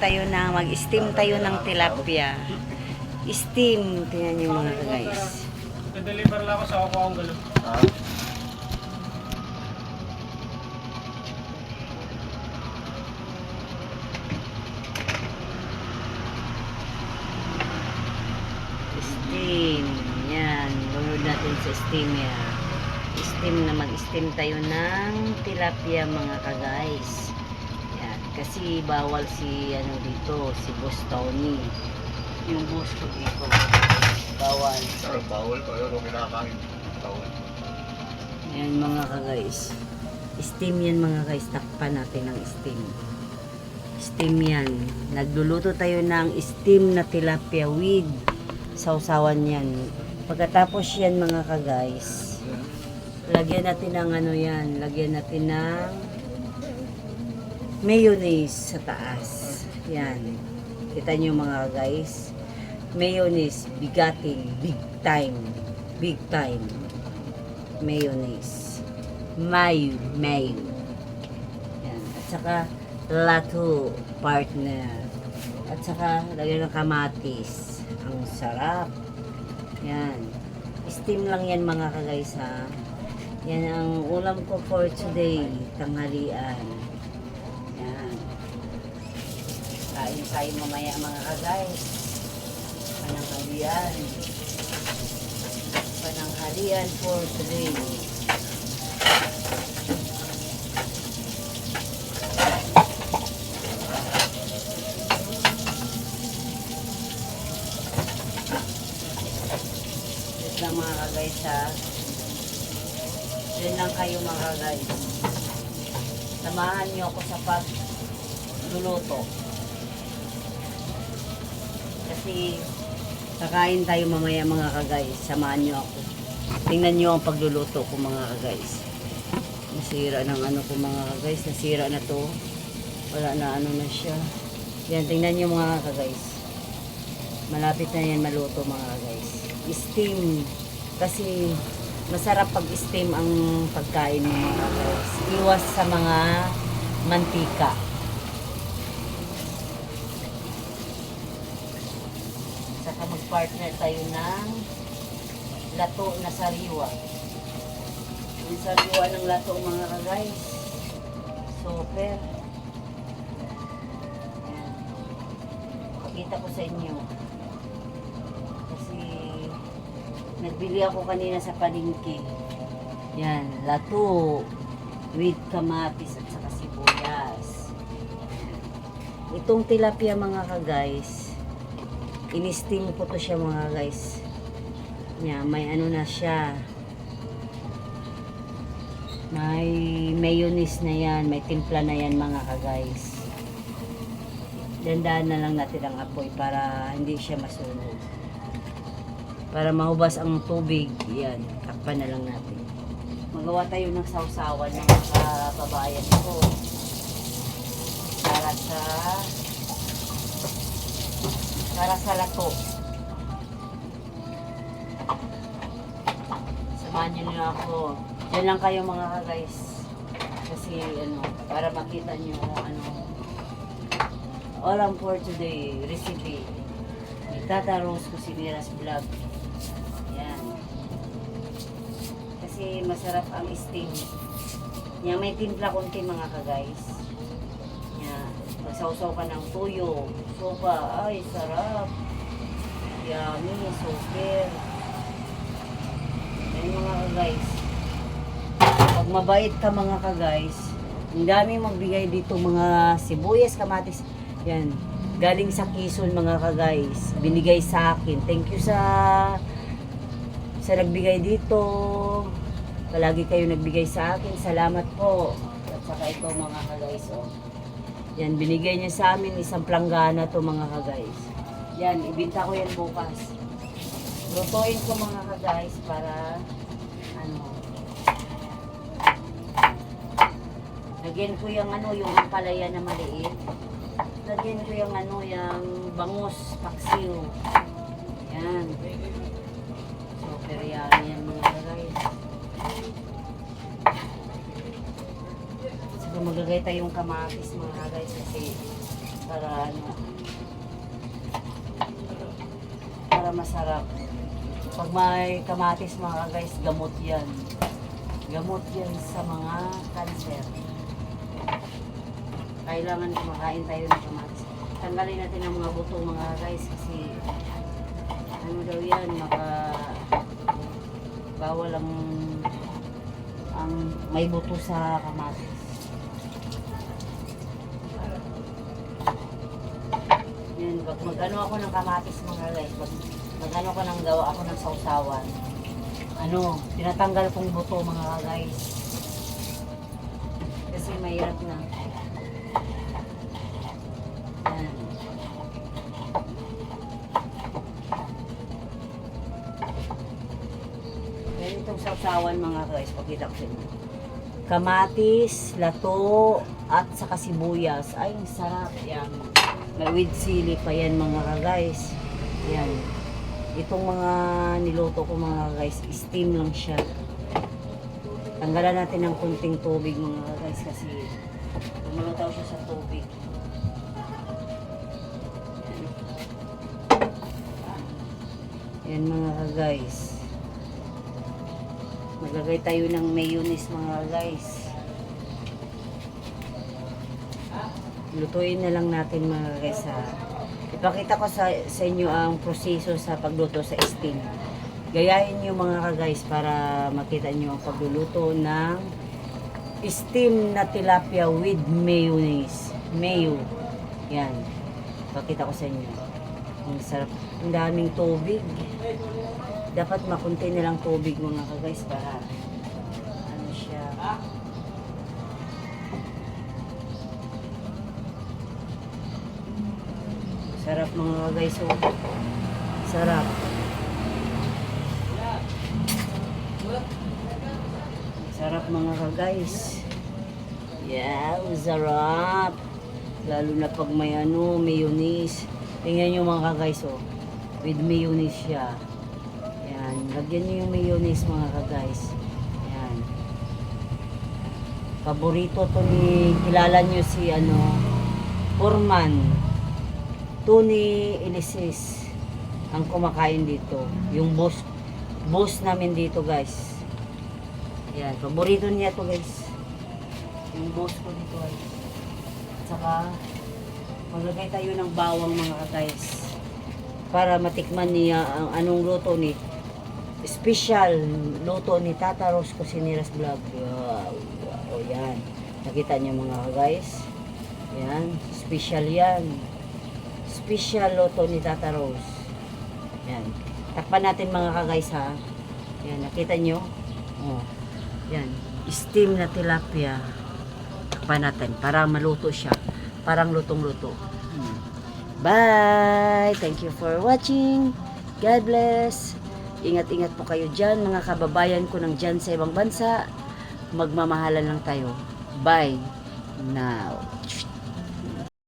tayo na mag-steam tayo ng tilapia. Steam, tingnan niyo mga guys. Deliver lang ako sa ako ang galo. Steam. Yan, load natin sa steam yan. Steam na mag-steam tayo ng tilapia mga guys. Yan, kasi bawal si ano dito, si Boss Tony. Yung boss ko dito. Bawal. Pero bawal ko yun, kinakain. Bawal. Ayan mga guys. Steam yan mga guys. Takpan natin ng steam. Steam yan. Nagluluto tayo ng steam na tilapia with sausawan yan. Pagkatapos yan mga guys, lagyan natin ng ano yan. Lagyan natin ng mayonnaise sa taas. Yan. Kita nyo mga guys. Mayonnaise, bigating, big time, mayonnaise, mayo, yan, at saka lato, partner, at saka lagyan ng kamatis, ang sarap, yan, steam lang yan mga guys ha, yan ang ulam ko for today, tanghalian, yan, kain tayo mamaya mga guys. Pananghalian for today. Yan lang mga guys ha. Yan lang kayo mga guys. Samahan nyo ako sa pagluluto. Kasi kakain tayo mamaya mga guys. Samahan nyo ako. Tingnan nyo ang pagluluto ko mga guys. Nasira ng ano ko mga guys. Nasira na to. Wala na ano na siya. Yan, tingnan nyo mga guys. Malapit na yan maluto mga guys. Steam. Kasi masarap pag steam ang pagkain mga guys. Iwas sa mga mantika. Saka mag-partner tayo ng lato na sariwa. Yung sariwa ng lato mga guys. Super. Ayan. Pakita ko sa inyo. Kasi nagbili ako kanina sa palengke. Yan, lato with kamatis at saka sibuyas. Itong tilapia mga guys. In-steam ko to siya mga guys. Yeah, may ano na siya. May mayonnaise na yan. May timpla na yan mga guys. Dandaan na lang natin ang apoy para hindi siya masunog. Para mahubas ang tubig. Yan. Takpan na lang natin. Magawa tayo ng sausawan ng mga babayan ko. Para sa lato. Samahan nyo na ako. Yan lang kayo mga guys. Kasi ano, para makita nyo ano, all for today recipe. Tata Rose Cocineras Vlog. Yan. Kasi masarap ang steam. Yan, may timpla konti mga guys. Yan. Magsawsaw ka ng tuyo. Sopa. Ay, sarap. Yummy. Super. Yan mga guys. Pag mabait ka mga guys, ang dami magbigay dito mga sibuyas, kamatis. Yan. Galing sa Quezon mga guys. Binigay sa akin. Thank you sa nagbigay dito. Palagi kayo nagbigay sa akin. Salamat po. At saka ito mga guys. Oh. Yan, binigay niya sa amin isang planggana to mga guys. Yan, ibinta ko yan bukas. Lutuin ko mga guys para ano. Lagyan ko yung ano, yung ampalaya na maliit. Lagyan ko yung ano, yung bangus, paksiw. Yan. Super yan mga guys. So magagay tayong kamatis mga guys kasi para ano, para masarap. Pag may kamatis mga guys, gamot yan. Gamot yan sa mga cancer. Kailangan kumakain tayo ng kamatis. Tanggalin natin ang mga buto mga guys kasi ano daw yan, bawal ang may buto sa kamatis. Yan, pag mag-ano ako ng kamatis mga guys, pag mag-ano ko ng gawa ako ng sausawan, tinatanggal kong buto mga guys. Kasi mahirap na. Yan. Itong sausawan mga guys, pakita ko sa inyo. Kamatis, lato, at saka sibuyas. Ay, ang sarap. Yan. May with sili pa yan mga guys. Yan. Itong mga niluto ko mga guys, steam lang siya. Tanggalan natin ng kunting tubig mga guys kasi lumulutaw siya sa tubig. Yan mga guys. Maglagay tayo ng mayonnaise mga guys. Lutuin na lang natin mga guys ha. Ipakita ko sa inyo ang proseso sa pagluto sa steam. Gayahin nyo mga guys para makita nyo ang pagluluto ng steam na tilapia with mayonnaise. Mayo. Yan. Pakita ko sa inyo. Ang sarap. Ang daming tubig. Dapat makunti na lang tubig mga guys para ano siya. Sarap mga guys. Oh. Sarap. Sarap mga guys. Yeah, sarap. Lalo na pag may mayonnaise. Tingnan nyo mga guys oh. With mayonnaise siya. Yan. Lagyan nyo yung mayonnaise mga guys. Yan. Paborito to kilala nyo si Foreman. Tony Elisis ang kumakain dito. Yung boss namin dito guys. Yan. Paborito niya to guys. Yung boss ko dito guys. At saka maglagay tayo ng bawang mga guys. Para matikman niya ang anong luto ni special luto ni Tata Rose Cocineras Vlog. Wow. O yan. Nakita niyo mga guys. Yan. Special yan. Special luto ni Tata Rose. Yan. Takpan natin mga guys ha. Yan. Nakita niyo? Oh. Yan. Steam na tilapia. Takpan natin para maluto siya. Parang lutong-luto. Bye! Thank you for watching. God bless. Ingat-ingat po kayo dyan, mga kababayan ko ng dyan sa ibang bansa. Magmamahalan lang tayo. Bye now.